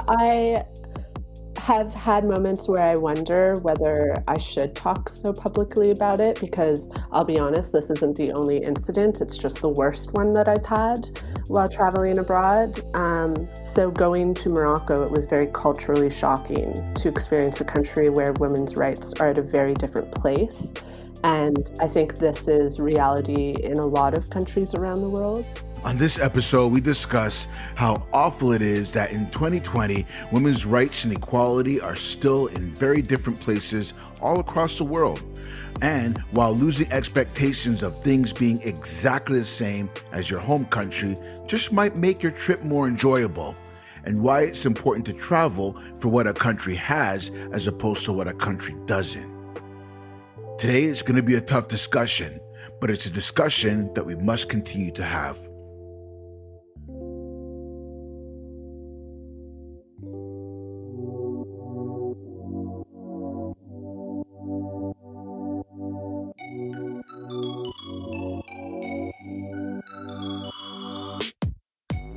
I have had moments where I wonder whether I should talk so publicly about it because I'll be honest, this isn't the only incident. It's just the worst one that I've had while traveling abroad. So going to Morocco, it was very culturally shocking to experience a country where women's rights are at a very different place. And I think this is reality in a lot of countries around the world. On this episode, we discuss how awful it is that in 2020, women's rights and equality are still in very different places all across the world. And while losing expectations of things being exactly the same as your home country just might make your trip more enjoyable, and why it's important to travel for what a country has as opposed to what a country doesn't. Today is going to be a tough discussion, but it's a discussion that we must continue to have.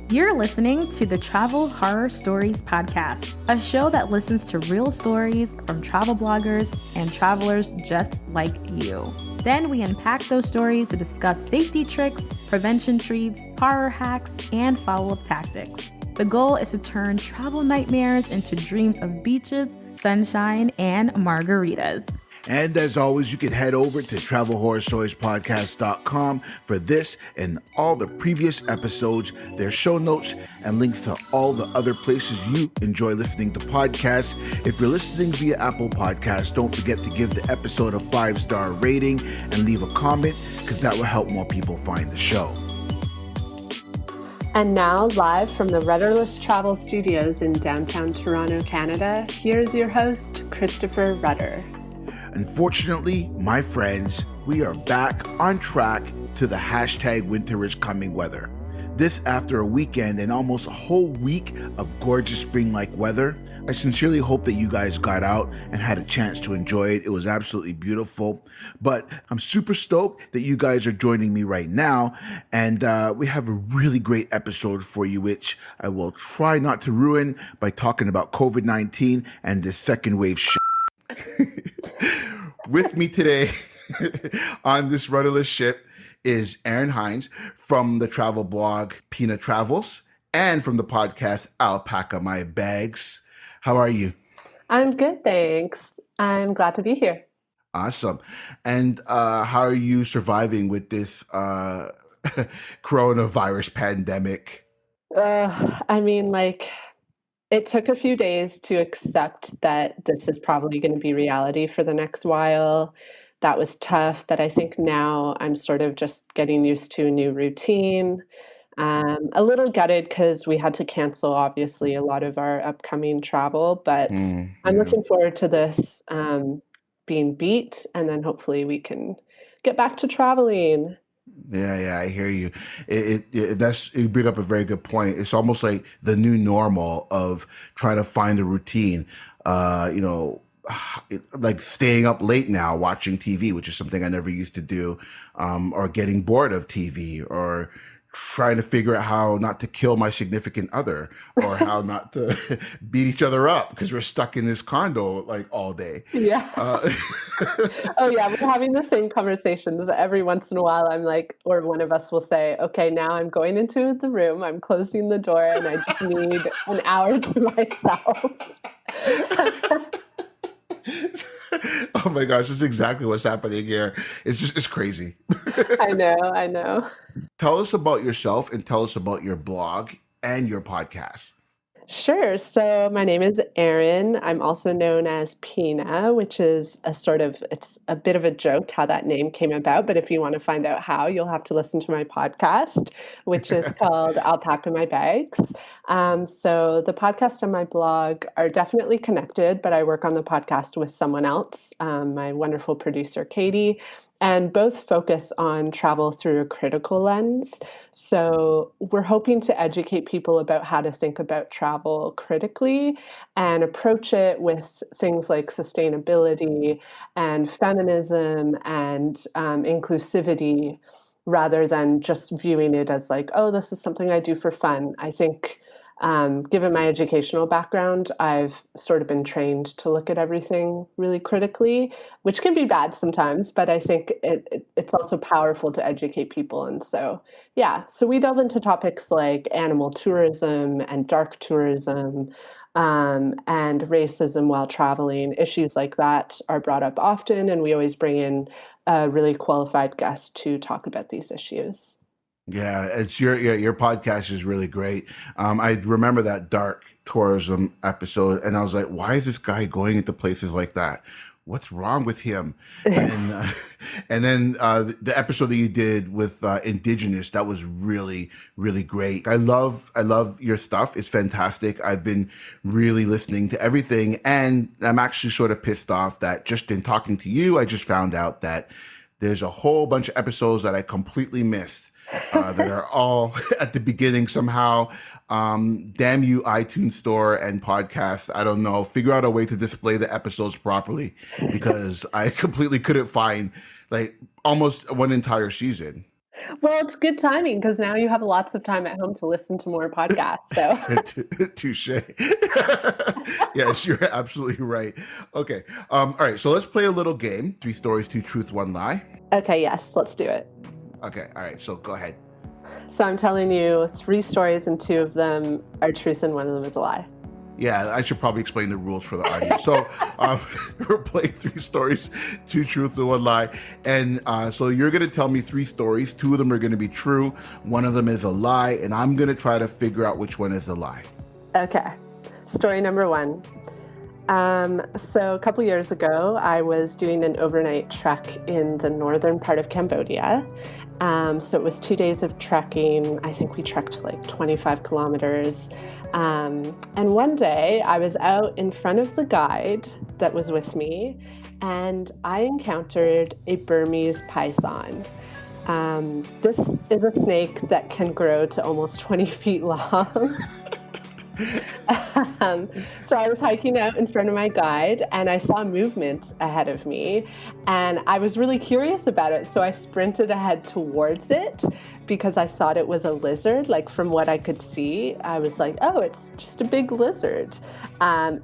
You're listening to the Travel Horror Stories podcast, a show that listens to real stories from travel bloggers and travelers just like you. Then we unpack those stories to discuss safety tricks, prevention treats, horror hacks, and follow-up tactics. The goal is to turn travel nightmares into dreams of beaches, sunshine, and margaritas. And as always, you can head over to travelhorrorstoriespodcast.com for this and all the previous episodes, their show notes, and links to all the other places you enjoy listening to podcasts. If you're listening via Apple Podcasts, don't forget to give the episode a 5-star rating and leave a comment because that will help more people find the show. And now, live from the Rudderless Travel Studios in downtown Toronto, Canada, here's your host, Christopher Rudder. Unfortunately, my friends, we are back on track to the hashtag winter is coming weather. This after a weekend and almost a whole week of gorgeous spring-like weather. I sincerely hope that you guys got out and had a chance to enjoy it. It was absolutely beautiful. But I'm super stoked that you guys are joining me right now. And we have a really great episode for you, which I will try not to ruin by talking about COVID-19 and the second wave shit. With me today on this rudderless ship is Erin Hynes from the travel blog Pina and from the podcast I'll Pack My Bags. How are you? I'm good, thanks. I'm glad to be here. Awesome. And how are you surviving with this coronavirus pandemic? It took a few days to accept that this is probably going to be reality for the next while. That was tough, but I think now I'm sort of just getting used to a new routine. A little gutted because we had to cancel, obviously, a lot of our upcoming travel, but I'm looking forward to this being beat, and then hopefully we can get back to traveling. Yeah, I hear you. You bring up a very good point. It's almost like the new normal of trying to find a routine. Like staying up late now watching TV, which is something I never used to do, or getting bored of TV, or trying to figure out how not to kill my significant other, or how not to beat each other up because we're stuck in this condo like all day. Yeah. Oh yeah, we're having the same conversations every once in a while. I'm like, or one of us will say, okay, now I'm going into the room, I'm closing the door, and I just need an hour to myself. Oh my gosh, that's exactly what's happening here. It's crazy. I know. Tell us about yourself and tell us about your blog and your podcast. Sure. So my name is Erin. I'm also known as Pina, which is it's a bit of a joke how that name came about. But if you want to find out how, you'll have to listen to my podcast, which is called I'll Pack My Bags. So the podcast and my blog are definitely connected, but I work on the podcast with someone else, my wonderful producer, Katie. and both focus on travel through a critical lens. So we're hoping to educate people about how to think about travel critically and approach it with things like sustainability and feminism and inclusivity rather than just viewing it as like, oh, this is something I do for fun. I think, given my educational background, I've sort of been trained to look at everything really critically, which can be bad sometimes, but I think it's also powerful to educate people. And so, yeah, so we delve into topics like animal tourism and dark tourism, and racism while traveling. Issues like that are brought up often, and we always bring in a really qualified guest to talk about these issues. Yeah, it's your podcast is really great. I remember that dark tourism episode, and I was like, why is this guy going into places like that? What's wrong with him? And and then the episode that you did with Indigenous, that was really really great. I love your stuff. It's fantastic. I've been really listening to everything, and I'm actually sort of pissed off that just in talking to you, I just found out that there's a whole bunch of episodes that I completely missed that are all at the beginning somehow. Damn you, iTunes Store and podcasts. I don't know. Figure out a way to display the episodes properly because I completely couldn't find like almost one entire season. Well, it's good timing because now you have lots of time at home to listen to more podcasts. So, Touche. Yes, you're absolutely right. Okay. All right. So let's play a little game. 3 stories, 2 truths, 1 lie. okay, yes, let's do it. Okay. All right. So go ahead. So I'm telling you 3 stories, and 2 of them are truth, and 1 of them is a lie. Yeah, I should probably explain the rules for the audience. So we'll play 3 stories, 2 truths and 1 lie. And so you're going to tell me 3 stories. 2 of them are going to be true. 1 of them is a lie. And I'm going to try to figure out which one is a lie. Okay. Story number 1. So a couple years ago, I was doing an overnight trek in the northern part of Cambodia. So it was 2 days of trekking. I think we trekked like 25 kilometers. And one day I was out in front of the guide that was with me, and I encountered a Burmese python. This is a snake that can grow to almost 20 feet long. So I was hiking out in front of my guide, and I saw movement ahead of me, and I was really curious about it. So I sprinted ahead towards it because I thought it was a lizard. Like from what I could see, I was like, oh, it's just a big lizard.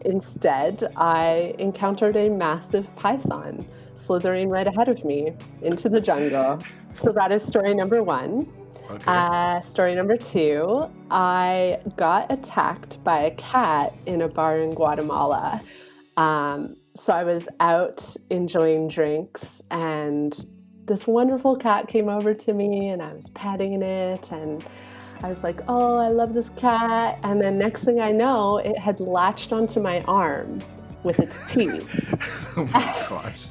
Instead, I encountered a massive python slithering right ahead of me into the jungle. So that is story number 1. Okay. Story number 2, I got attacked by a cat in a bar in Guatemala. So I was out enjoying drinks, and this wonderful cat came over to me, and I was petting it, and I was like, oh, I love this cat. And then next thing I know, it had latched onto my arm with its teeth. Oh my gosh.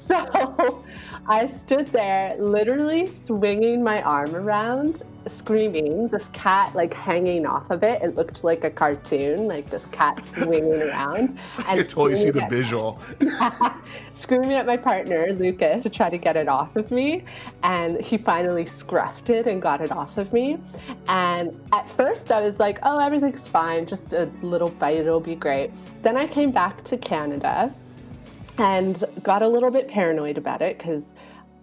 So I stood there literally swinging my arm around, screaming, this cat like hanging off of it. It looked like a cartoon, like this cat swinging around. I can totally see the visual. Screaming at my partner, Lucas, to try to get it off of me. And he finally scruffed it and got it off of me. And at first I was like, oh, everything's fine, just a little bite, it'll be great. Then I came back to Canada and got a little bit paranoid about it because,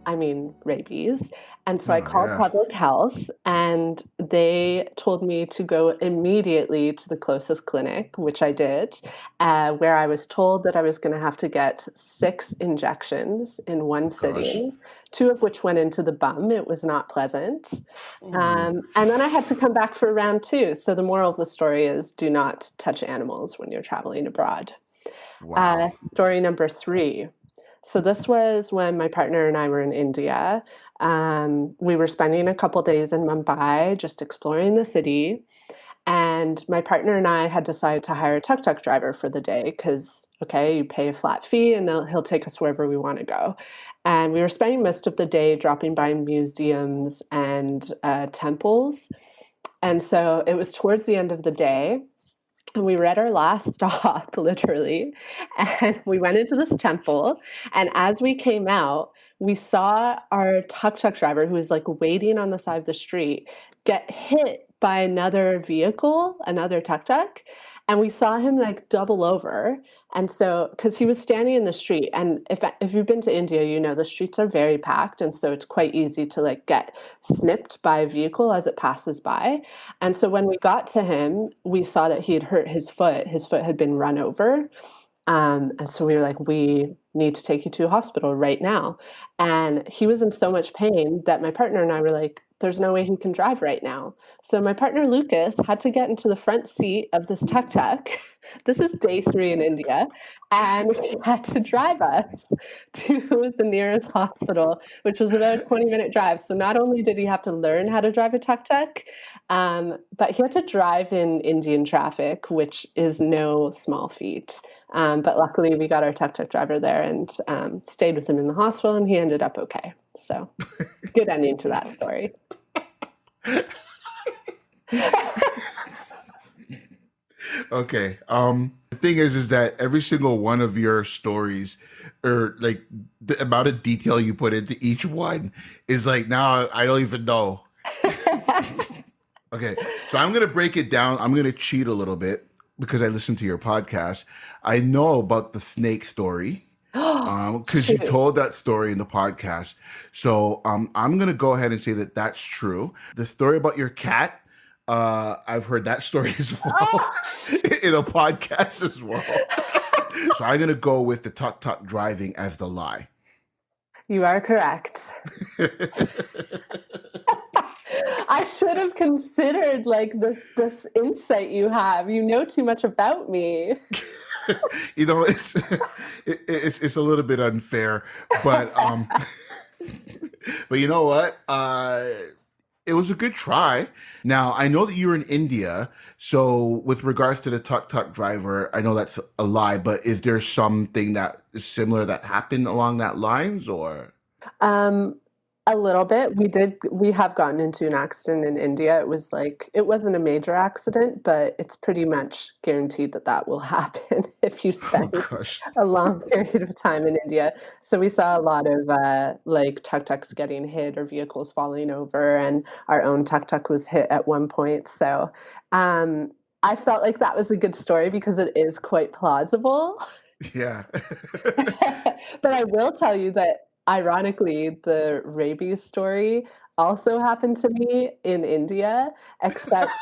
I mean, rabies. And so I called public health, and they told me to go immediately to the closest clinic, which I did, where I was told that I was going to have to get 6 injections in one sitting, 2 of which went into the bum. It was not pleasant. And then I had to come back for round 2. So the moral of the story is do not touch animals when you're traveling abroad. Wow. Story number 3. So this was when my partner and I were in India. We were spending a couple days in Mumbai, just exploring the city. And my partner and I had decided to hire a tuk-tuk driver for the day because, okay, you pay a flat fee and he'll take us wherever we want to go. And we were spending most of the day dropping by museums and temples. And so it was towards the end of the day. And we were at our last stop, literally, and we went into this temple. And as we came out, we saw our tuk-tuk driver, who was like waiting on the side of the street, get hit by another vehicle, another tuk-tuk, and we saw him like double over. And so, because he was standing in the street, and if you've been to India, you know the streets are very packed, and so it's quite easy to like get snipped by a vehicle as it passes by. And so when we got to him, we saw that he had hurt his foot. His foot had been run over. And so we were like, we need to take you to a hospital right now. And he was in so much pain that my partner and I were like, there's no way he can drive right now. So my partner Lucas had to get into the front seat of this tuk-tuk. This is day 3 in India. And he had to drive us to the nearest hospital, which was about a 20-minute drive. So not only did he have to learn how to drive a tuk-tuk, but he had to drive in Indian traffic, which is no small feat. But luckily, we got our tuk-tuk driver there and stayed with him in the hospital, and he ended up okay. So good ending to that story. Okay. The thing is that every single one of your stories, or like the amount of detail you put into each one, is like, now I don't even know. Okay, so I'm gonna break it down. I'm gonna cheat a little bit because I listened to your podcast. I know about the snake story because you told that story in the podcast. So I'm gonna go ahead and say that that's true. The story about your cat, I've heard that story as well in a podcast as well. So I'm gonna go with the tuk-tuk driving as the lie. You are correct. I should have considered like this insight you have. You know too much about me. You know, it's a little bit unfair, but but you know what? It was a good try. Now, I know that you were in India, so with regards to the tuk-tuk driver, I know that's a lie, but is there something that is similar that happened along that lines, or? A little bit. We have gotten into an accident in India. It wasn't a major accident, but it's pretty much guaranteed that that will happen if you spend a long period of time in India. So we saw a lot of like tuk-tuks getting hit or vehicles falling over, and our own tuk-tuk was hit at one point. So I felt like that was a good story because it is quite plausible. Yeah. But I will tell you that ironically, the rabies story also happened to me in India, except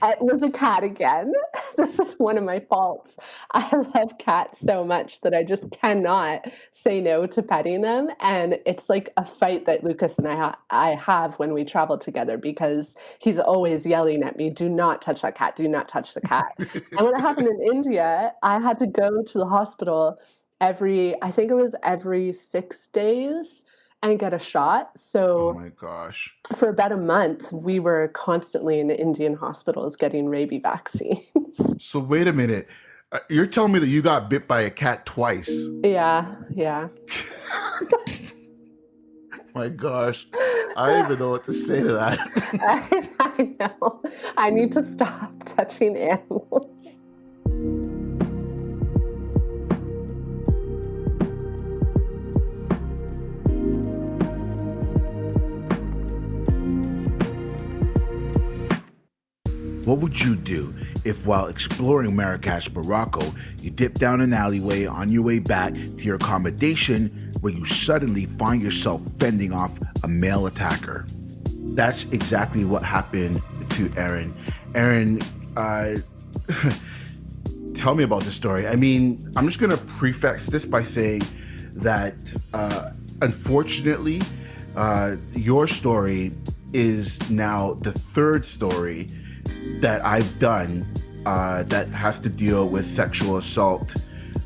it was a cat again. This is one of my faults. I love cats so much that I just cannot say no to petting them. And it's like a fight that Lucas and I have when we travel together because he's always yelling at me, do not touch that cat, do not touch the cat. And when it happened in India, I had to go to the hospital I think it was every 6 days and get a shot. So oh my gosh. For about a month, we were constantly in the Indian hospitals getting rabies vaccines. So wait a minute. You're telling me that you got bit by a cat twice? Yeah. My gosh. I don't even know what to say to that. I know. I need to stop touching animals. What would you do if while exploring Marrakech, Morocco, you dip down an alleyway on your way back to your accommodation where you suddenly find yourself fending off a male attacker? That's exactly what happened to Erin. Erin, tell me about the story. I mean, I'm just going to preface this by saying that unfortunately, your story is now the third story that I've done that has to deal with sexual assault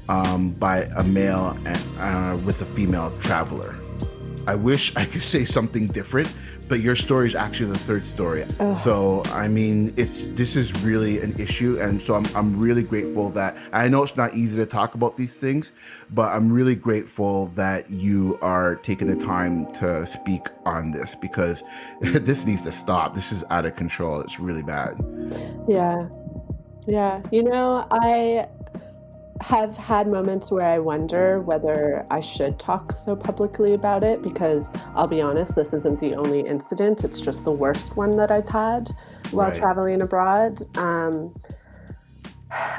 by a male and with a female traveler. I wish I could say something different, but your story is actually the third story. Oh. So, I mean, this is really an issue. And so I'm really grateful that, I know it's not easy to talk about these things, but I'm really grateful that you are taking the time to speak on this because this needs to stop. This is out of control. It's really bad. Yeah. You know, have had moments where I wonder whether I should talk so publicly about it because I'll be honest, this isn't the only incident. It's just the worst one that I've had while Right. traveling abroad.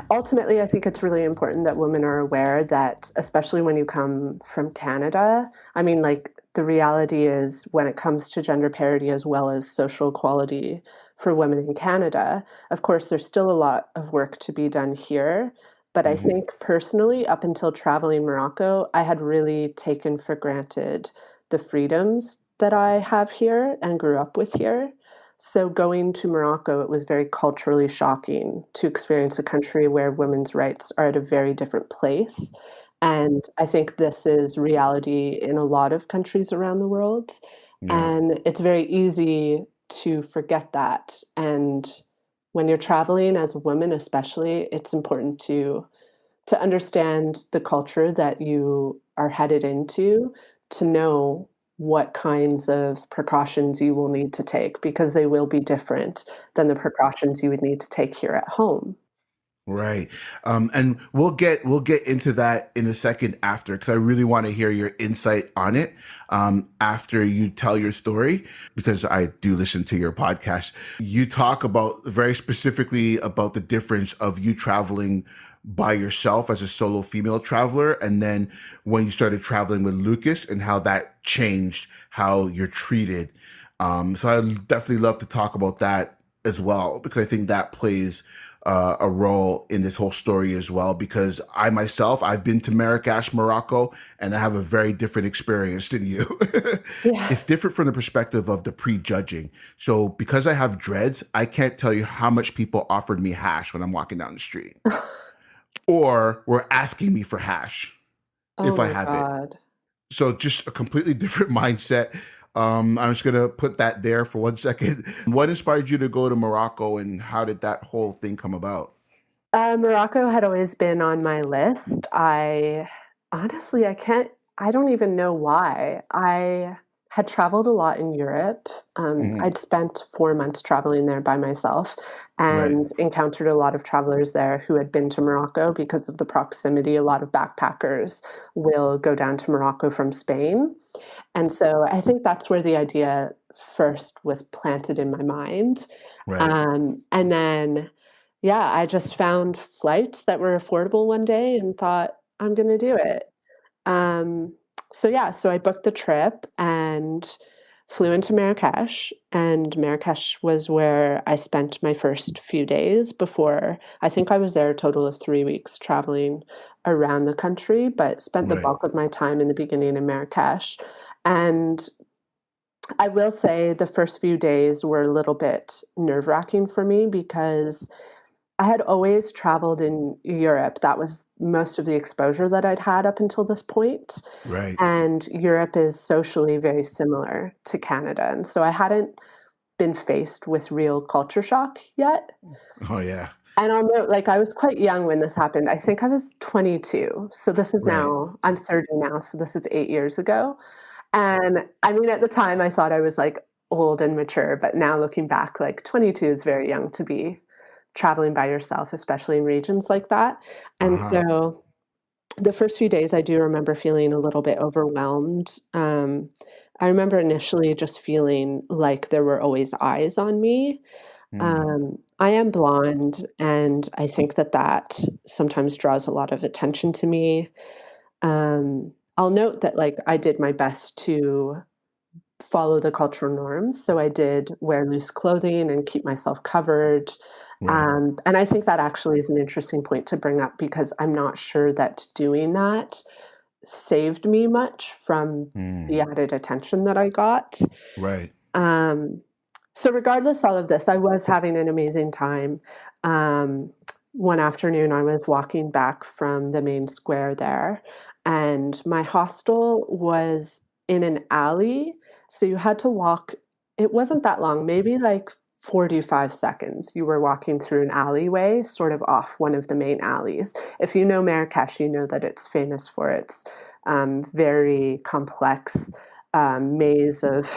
Ultimately, I think it's really important that women are aware that, especially when you come from Canada, I mean, like, the reality is when it comes to gender parity as well as social equality for women in Canada, of course, there's still a lot of work to be done here. But I Hmm. think personally, up until traveling Morocco, I had really taken for granted the freedoms that I have here and grew up with here. So going to Morocco, it was very culturally shocking to experience a country where women's rights are at a very different place. And I think this is reality in a lot of countries around the world. Yeah. And it's very easy to forget that. And when you're traveling as a woman, especially, it's important to understand the culture that you are headed into, to know what kinds of precautions you will need to take because they will be different than the precautions you would need to take here at home. Right. And we'll get into that in a second after, because I really want to hear your insight on it after you tell your story, because I do listen to your podcast. You talk about very specifically about the difference of you traveling by yourself as a solo female traveler, and then when you started traveling with Lucas and how that changed how you're treated. So I definitely love to talk about that as well, because I think that plays a role in this whole story as well, because I myself, I've been to Marrakech, Morocco, and I have a very different experience than you. Yeah. It's different from the perspective of the prejudging. So because I have dreads, I can't tell you how much people offered me hash when I'm walking down the street, or were asking me for hash Oh if I my have it. god. So just a completely different mindset. I'm just gonna put that there for 1 second. What inspired you to go to Morocco, and how did that whole thing come about? Morocco had always been on my list. I honestly, I don't even know why. I had traveled a lot in Europe. Hmm. I'd spent 4 months traveling there by myself Right. and encountered a lot of travelers there who had been to Morocco because of the proximity. A lot of backpackers will go down to Morocco from Spain. And so I think that's where the idea first was planted in my mind. Right. And then, yeah, I just found flights that were affordable one day and thought, I'm going to do it. Um, so, yeah, so I booked the trip and flew into Marrakech. And Marrakech was where I spent my first few days before. I think I was there a total of 3 weeks traveling around the country, but spent the Right. bulk of my time in the beginning in Marrakech. And I will say the first few days were a little bit nerve-wracking for me because I had always traveled in Europe. That was most of the exposure that I'd had up until this point, Right. and Europe is socially very similar to Canada, and so I hadn't been faced with real culture shock yet. Oh yeah. And I'll note, like, I was quite young when this happened. I think I was 22, so this is Right. now I'm 30 now, so this is 8 years ago. And I mean, at the time, I thought I was like old and mature, but now looking back, like 22 is very young to be traveling by yourself, especially in regions like that. And Uh-huh. so the first few days, I do remember feeling a little bit overwhelmed. I remember initially just feeling like there were always eyes on me. Mm. I am blonde, and I think that that sometimes draws a lot of attention to me. I'll note that, like, I did my best to follow the cultural norms. So I did wear loose clothing and keep myself covered. Right. And I think that actually is an interesting point to bring up because I'm not sure that doing that saved me much from the Mm. added attention that I got. Right. Um, so regardless all of this, I was having an amazing time. Um, one afternoon, I was walking back from the main square there, and my hostel was in an alley. So you had to walk, it wasn't that long, maybe like 45 seconds. You were walking through an alleyway, sort of off one of the main alleys. If you know Marrakesh, you know that it's famous for its very complex maze of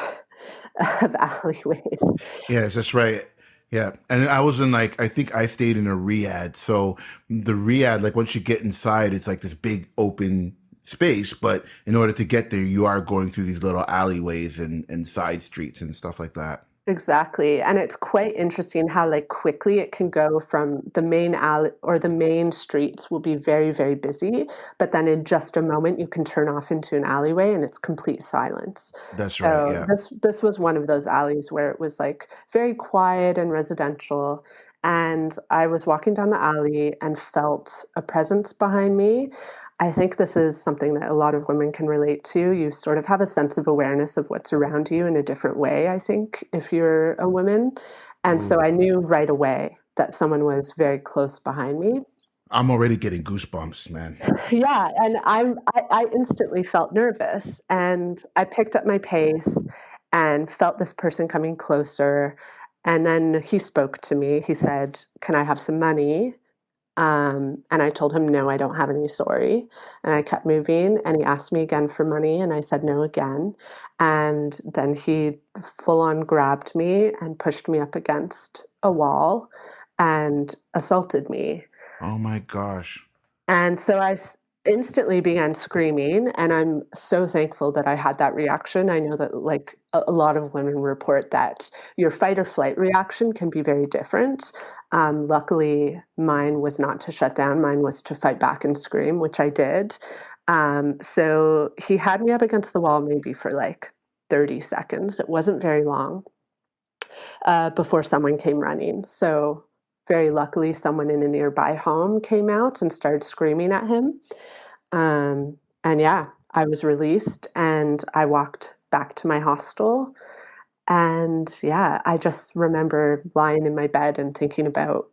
alleyways. Yes, that's right. Yeah, and I was in like I think I stayed in a riad. So the riad, like once you get inside, it's like this big open space. But in order to get there, you are going through these little alleyways and side streets and stuff like that. Exactly, and it's quite interesting how, like, quickly it can go from the main alley or the main streets will be very, very busy, but then in just a moment, you can turn off into an alleyway and it's complete silence. That's right. So Yeah. this was one of those alleys where it was, like, very quiet and residential, and I was walking down the alley and felt a presence behind me. I think this is something that a lot of women can relate to. You sort of have a sense of awareness of what's around you in a different way, I think, if you're a woman. And so Ooh, I knew right away that someone was very close behind me. I'm already getting goosebumps, man. Yeah, and I instantly felt nervous, and I picked up my pace and felt this person coming closer. And then he spoke to me. He said, "Can I have some money?" And I told him, "No, I don't have any, sorry." And I kept moving, and he asked me again for money, and I said no again. And then he full on grabbed me and pushed me up against a wall and assaulted me. Oh my gosh. And so instantly began screaming, and I'm so thankful that I had that reaction. I know that, like, a lot of women report that your fight or flight reaction can be very different. Luckily, mine was not to shut down, mine was to fight back and scream, which I did. So he had me up against the wall maybe for, like, 30 seconds. It wasn't very long, before someone came running. So, very luckily, someone in a nearby home came out and started screaming at him. And yeah, I was released and I walked back to my hostel. And yeah, I just remember lying in my bed and thinking about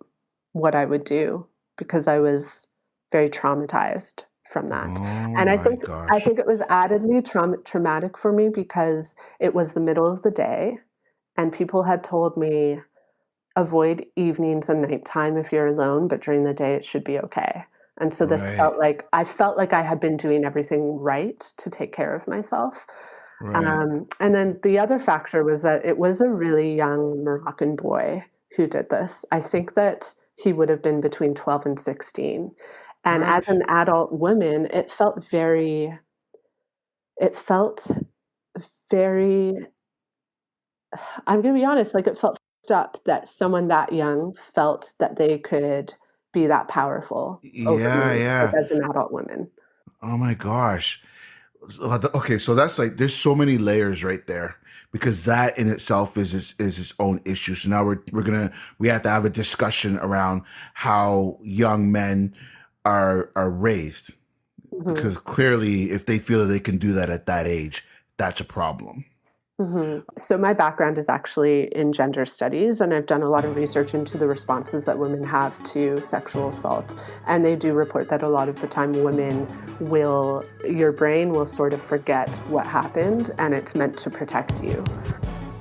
what I would do because I was very traumatized from that. Oh And my I gosh. think it was addedly traumatic for me because it was the middle of the day and people had told me avoid evenings and nighttime if you're alone, but during the day it should be okay. And so this Right. felt like I felt like I had been doing everything right to take care of myself. Right. And then the other factor was that it was a really young Moroccan boy who did this. I think that he would have been between 12 and 16. And as What? an adult woman, it felt very I'm gonna be honest, like, it felt fucked up that someone that young felt that they could be that powerful over Yeah, me, like, yeah. as an adult woman. Oh my gosh. Okay, so that's like there's so many layers right there because that in itself is its own issue. So now we have to have a discussion around how young men are raised Mhm. because clearly if they feel that they can do that at that age, that's a problem. Mhm. So my background is actually in gender studies, and I've done a lot of research into the responses that women have to sexual assault. And they do report that a lot of the time women will your brain will sort of forget what happened, and it's meant to protect you.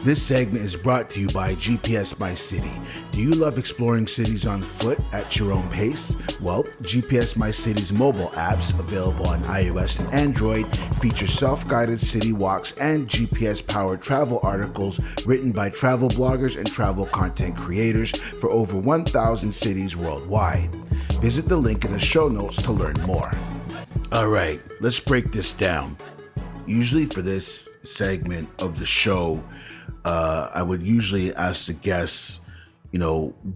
This segment is brought to you by GPS My City. Do you love exploring cities on foot at your own pace? Well, GPS My City's mobile apps, available on iOS and Android, feature self-guided city walks and GPS-powered travel articles written by travel bloggers and travel content creators for over 1,000 cities worldwide. Visit the link in the show notes to learn more. All right, let's break this down. Usually for this segment of the show, I would usually ask the guests,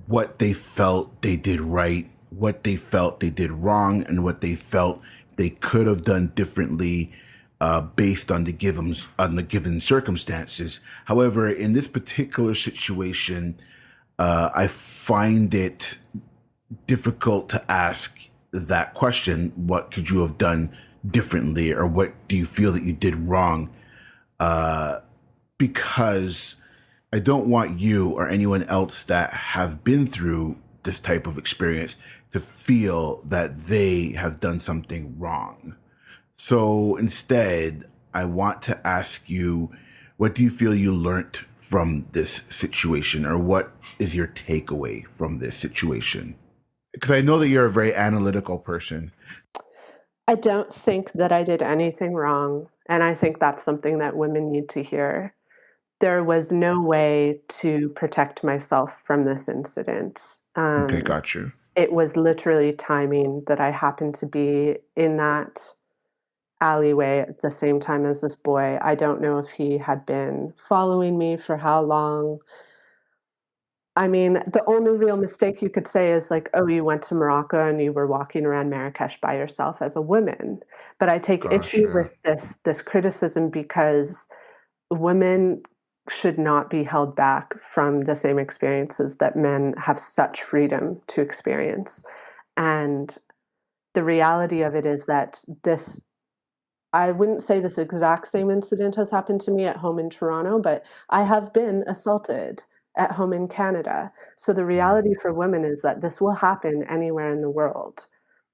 what they felt they did right, what they felt they did wrong, and what they felt they could have done differently based on the given circumstances. However, in this particular situation, I find it difficult to ask that question. What could you have done differently, or what do you feel that you did wrong? Because I don't want you or anyone else that have been through this type of experience to feel that they have done something wrong. So instead, I want to ask you, what do you feel you learned from this situation, or what is your takeaway from this situation? Because I know that you're a very analytical person. I don't think that I did anything wrong, and I think that's something that women need to hear. There was no way to protect myself from this incident. Okay, got you. It was literally timing that I happened to be in that alleyway at the same time as this boy. I don't know if he had been following me for how long. I mean, the only real mistake you could say is like, "Oh, you went to Morocco and you were walking around Marrakech by yourself as a woman." But I take issue with Gotcha. this criticism because women should not be held back from the same experiences that men have such freedom to experience. And the reality of it is that this I wouldn't say this exact same incident has happened to me at home in Toronto, but I have been assaulted at home in Canada. So the Mm. reality for women is that this will happen anywhere in the world.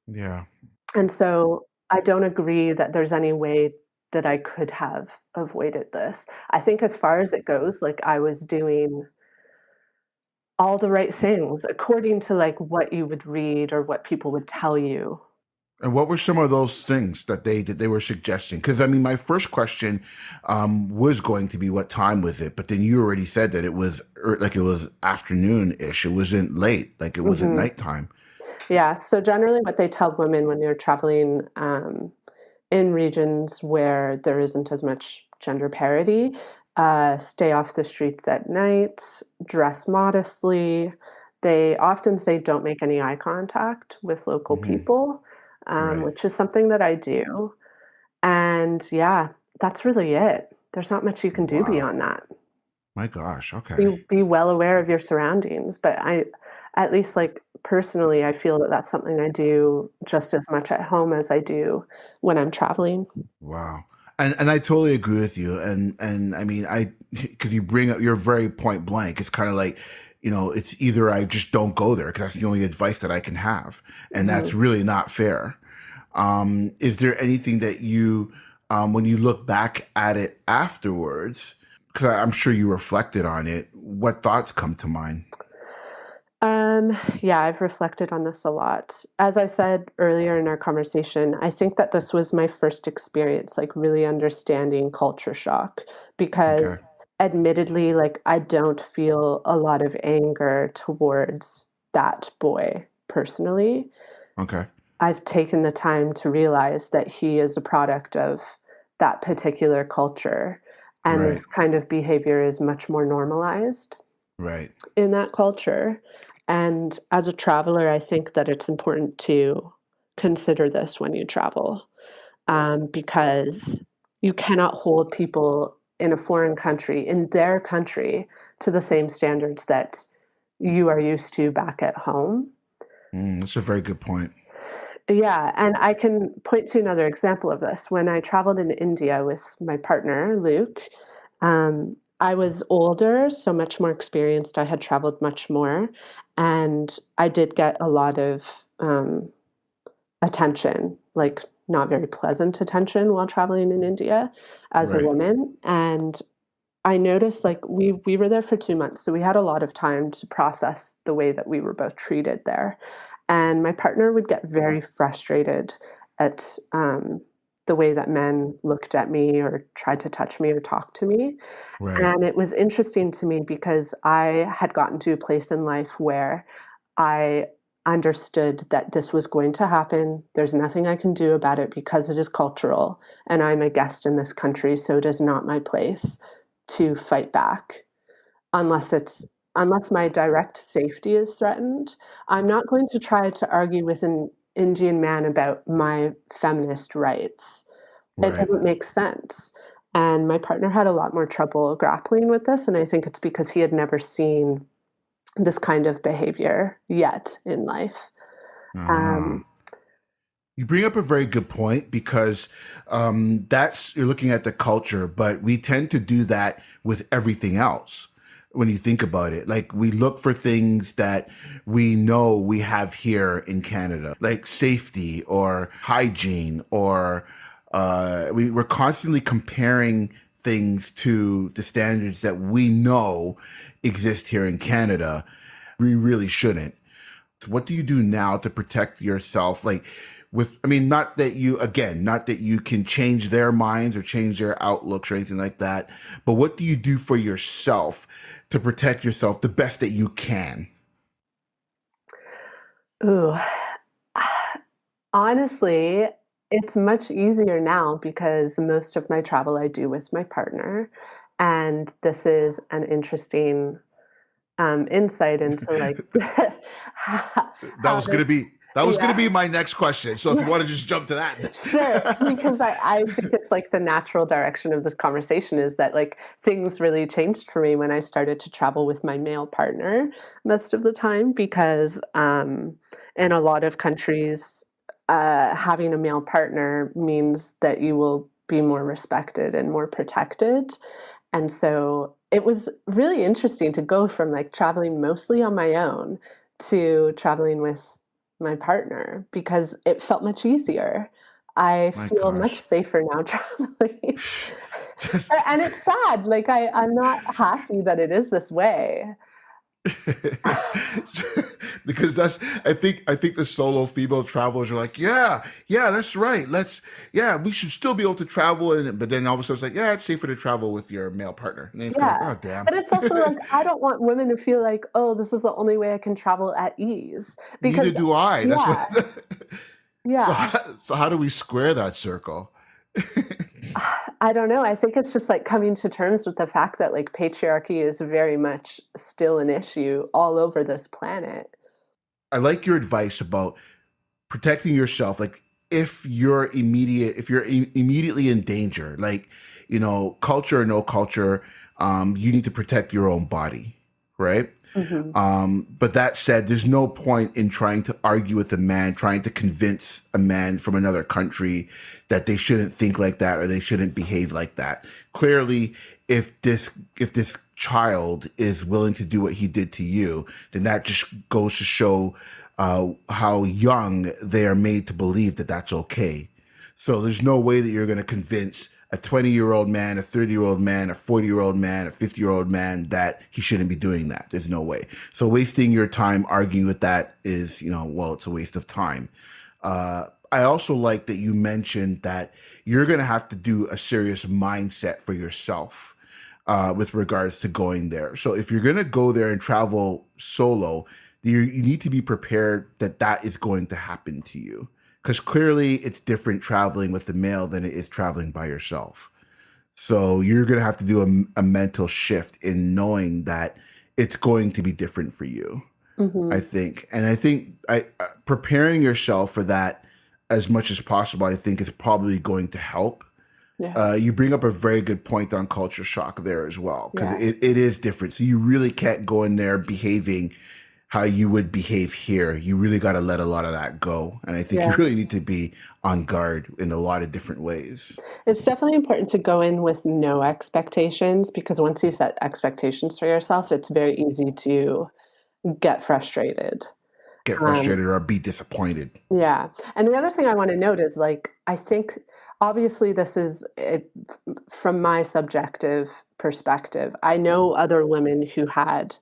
Yeah. And so I don't agree that there's any way that I could have avoided this. I think as far as it goes, like I was doing all the right things according to like what you would read or what people would tell you. And what were some of those things that they were suggesting? Because I mean, my first question was going to be what time was it, but then you already said that it was like it was afternoon ish. It wasn't late, like it wasn't Mhm. nighttime. Yeah, so generally what they tell women when you're traveling, in regions where there isn't as much gender parity, stay off the streets at night, dress modestly. They often say don't make any eye contact with local Hmm. people, Right. which is something that I do. And yeah, that's really it. There's not much you can do Wow. beyond that. My gosh. Be Okay. be well aware of your surroundings, but I at least, like, personally, I feel that that's something I do just as much at home as I do when I'm traveling. Wow. And I totally agree with you. And I mean, I because you bring up, you're very point blank. It's kind of like, it's either I just don't go there because that's the only advice that I can have, and that's Mhm. really not fair. Is there anything that you, when you look back at it afterwards, because I'm sure you reflected on it, what thoughts come to mind? Yeah, I've reflected on this a lot. As I said earlier in our conversation, I think that this was my first experience, like, really understanding culture shock because Okay. admittedly, like, I don't feel a lot of anger towards that boy personally. Okay. I've taken the time to realize that he is a product of that particular culture, and Right. this kind of behavior is much more normalized Right. in that culture. And as a traveler, I think that it's important to consider this when you travel, because you cannot hold people in a foreign country, in their country, to the same standards that you are used to back at home. That's a very good point. Yeah, and I can point to another example of this. When I traveled in India with my partner, Luke, I was older, so much more experienced. I had traveled much more, and I did get a lot of attention, like not very pleasant attention while traveling in India as a Right. woman. And I noticed like we were there for 2 months, so we had a lot of time to process the way that we were both treated there. And my partner would get very frustrated at, the way that men looked at me or tried to touch me or talk to me. Right. And it was interesting to me because I had gotten to a place in life where I understood that this was going to happen. There's nothing I can do about it because it is cultural, and I'm a guest in this country, so it is not my place to fight back unless it's unless my direct safety is threatened. I'm not going to try to argue with an Indian man about my feminist rights. It Right. doesn't make sense. And my partner had a lot more trouble grappling with this, and I think it's because he had never seen this kind of behavior yet in life. Ah. Um, You bring up a very good point because that's you're looking at the culture, but we tend to do that with everything else. When you think about it, like we look for things that we know we have here in Canada, like safety or hygiene, or we're constantly comparing things to the standards that we know exist here in Canada. We really shouldn't. What do you do now to protect yourself? Like not that you can change their minds or change their outlooks or anything like that, but what do you do for yourself to protect yourself the best that you can? Ooh, honestly, it's much easier now because most of my travel I do with my partner. And this is an interesting insight into like That how was this, gonna be yeah. my next question. So if you want to just jump to Sure, because that. I think it's like the natural direction of this conversation is that like things really changed for me when I started to travel with my male partner most of the time because in a lot of countries, having a male partner means that you will be more respected and more protected. And so it was really interesting to go from like traveling mostly on my own to traveling with my partner because it felt much easier. I My feel much gosh. safer now traveling. Just And it's sad. Like I'm not happy that it is this way. because I think the solo female travelers are like, yeah, that's right. We should still be able to travel, and but then all of a sudden it's like, yeah, it's safer to travel with your male partner, and then it's kind of Yeah. like, oh damn. But it's also like I don't want women to feel like, oh, this is the only way I can travel at ease. Because Neither do I. That's what. yeah, yeah. So how do we square that circle? I don't know. I think it's just like coming to terms with the fact that like patriarchy is very much still an issue all over this planet. I like your advice about protecting yourself. Like if you're immediately in danger, like culture or no culture, you need to protect your own body, right? Hmm. But that said, there's no point in trying to argue with a man, trying to convince a man from another country that they shouldn't think like that or they shouldn't behave like that. Clearly, if this child is willing to do what he did to you, then that just goes to show how young they are made to believe that that's okay. So there's no way that you're going to convince a 20-year-old man, a 30-year-old man, a 40-year-old man, a 50-year-old man that he shouldn't be doing that. There's no way. So wasting your time arguing with that is, it's a waste of time. I also like that you mentioned that you're going to have to do a serious mindset for yourself with regards to going there. So if you're going to go there and travel solo, you need to be prepared that that is going to happen to you because clearly it's different traveling with the male than it is traveling by yourself. So you're going to have to do a mental shift in knowing that it's going to be different for you, I Hmm. think. And I think preparing yourself for that as much as possible, I think is probably going to help. Yeah. You bring up a very good point on culture shock there as well, because Yeah. it is different. So you really can't go in there behaving how you would behave here. You really got to let a lot of that go. And I think you Yeah. really need to be on guard in a lot of different ways. It's definitely important to go in with no expectations because once you set expectations for yourself, it's very easy to get frustrated. Get Um, frustrated or be disappointed. yeah. And the other thing I want to note is like, I think obviously this is it, from my subjective perspective. I know other women who had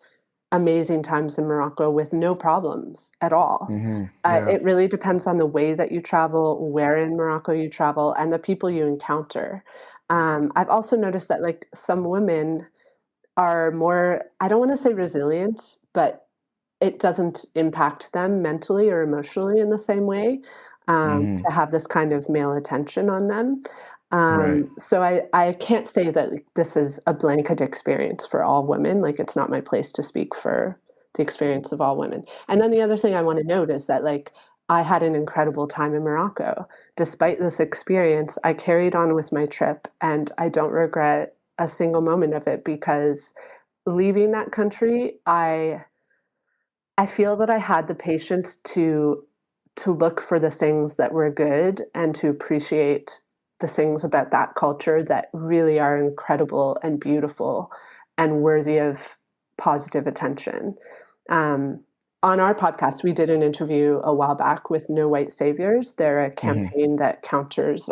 amazing times in Morocco with no problems at all. Yeah. It really depends on the way that you travel, where in Morocco you travel, and the people you encounter. I've also noticed that like some women are more, I don't want to say resilient, but it doesn't impact them mentally or emotionally in the same way Hmm. to have this kind of male attention on them. Right. So I can't say that like, this is a blanket experience for all women. Like it's not my place to speak for the experience of all women. And then the other thing I want to note is that like I had an incredible time in Morocco. Despite this experience, I carried on with my trip and I don't regret a single moment of it because leaving that country, I feel that I had the patience to look for the things that were good and to appreciate the things about that culture that really are incredible and beautiful and worthy of positive attention. Um, on our podcast, we did an interview a while back with No White Saviors. They're a Hmm. campaign that counters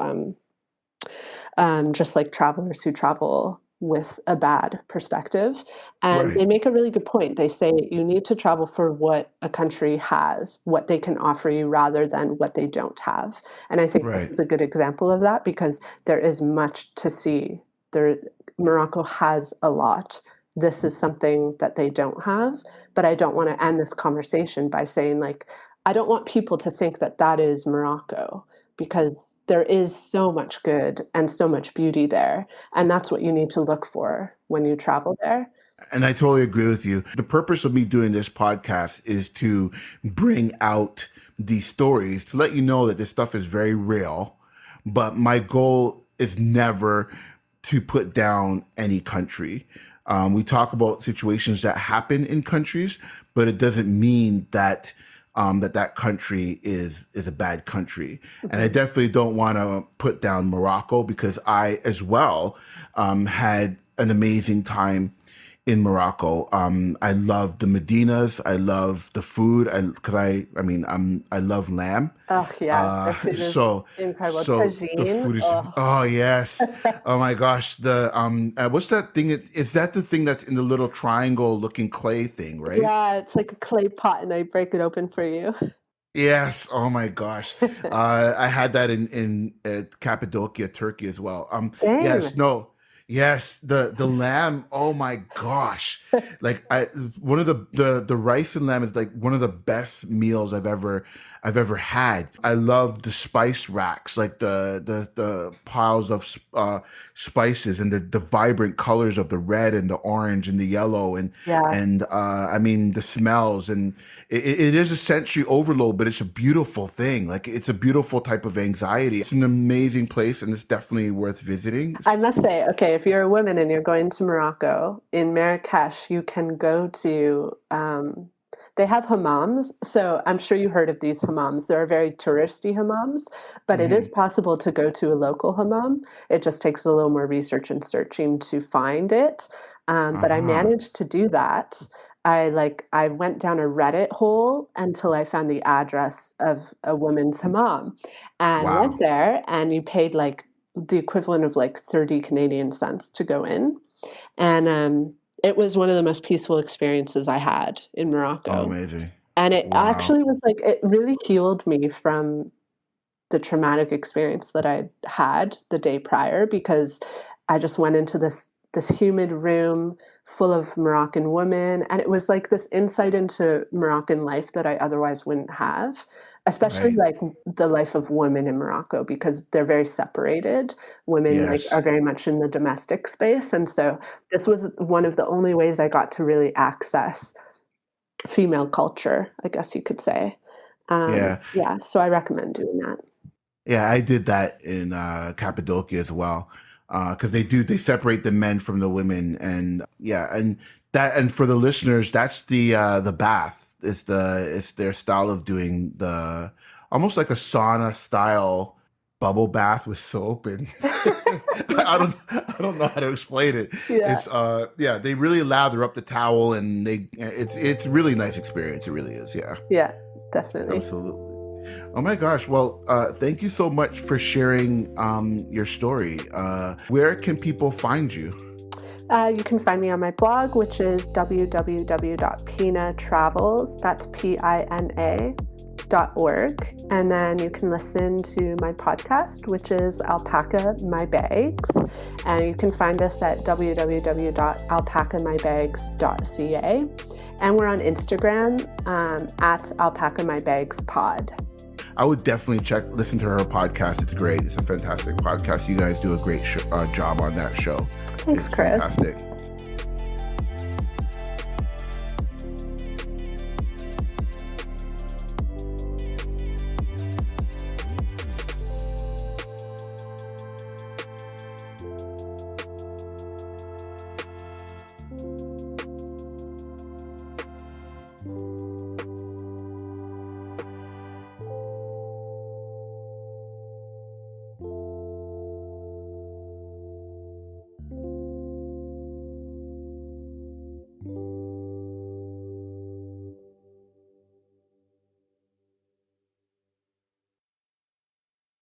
just like travelers who travel. with a bad perspective. And Right. they make a really good point. They say you need to travel for what a country has, what they can offer you rather than what they don't have. And I think this Right. is a good example of that because there is much to see. There, Morocco has a lot. This is something that they don't have, but I don't want to end this conversation by saying like I don't want people to think that that is Morocco because there is so much good and so much beauty there. And that's what you need to look for when you travel there. And I totally agree with you. The purpose of me doing this podcast is to bring out these stories to let you know that this stuff is very real. But my goal is never to put down any country. We talk about situations that happen in countries, but it doesn't mean that that country is a bad country. And I definitely don't want to put down Morocco because I as well had an amazing time in Morocco. I love the Medinas. I love the food. I love lamb. Oh yeah, the food is So incredible. the Tagine. food is, Oh, oh yes. Oh my gosh. What's that thing? Is that the thing that's in the little triangle looking clay thing, right? yeah, it's like a clay pot, and I break it open for you. Yes. Oh my gosh. I had that in Cappadocia, Turkey as well. Same. Yes. No. Yes. The lamb. Oh my gosh. Like one of the rice and lamb is like one of the best meals I've ever had. I love the spice racks, like the piles of spices and the vibrant colors of the red and the orange and the yellow Yeah. and I mean the smells and it is a sensory overload, but it's a beautiful thing. Like it's a beautiful type of anxiety. It's an amazing place and it's definitely worth visiting. I must say, okay, if you're a woman and you're going to Morocco, in Marrakech, you can go to, they have hammams. So I'm sure you heard of these hammams. They're very touristy hammams, but it is Hmm. possible to go to a local hammam. It just takes a little more research and searching to find it. But I Uh-huh. managed to do that. I went down a Reddit hole until I found the address of a woman's hammam and went Wow. there and you paid like the equivalent of like 30 Canadian cents to go in. And it was one of the most peaceful experiences I had in Oh, Morocco. amazing. And it Wow. actually was like, it really healed me from the traumatic experience that I had the day prior because I just went into this humid room full of Moroccan women and it was like this insight into Moroccan life that I otherwise wouldn't have, especially Right. like the life of women in Morocco because they're very separated. Women like are Yes. very much in the domestic space and so this was one of the only ways I got to really access female culture, I guess you could say. Yeah. Yeah, so I recommend doing that. Yeah, I did that in Cappadocia as well. Because they separate the men from the women, and yeah, and for the listeners, that's the bath. It's their style of doing the almost like a sauna style bubble bath with soap, and I don't know how to explain it. Yeah. It's yeah, they really lather up the towel, and it's a really nice experience. It really is. Yeah. Yeah, definitely. Absolutely. Oh my gosh. Well, thank you so much for sharing your story. Where can people find you? You can find me on my blog, which is www.pinatravels, that's Pina.org. And then you can listen to my podcast, which is Alpaca My Bags. And you can find us at www.alpacamybags.ca. And we're on Instagram at Alpaca My Bags Pod. I would definitely listen to her podcast. It's great. It's a fantastic podcast. You guys do a great job on that show. Thanks, It's Chris. fantastic.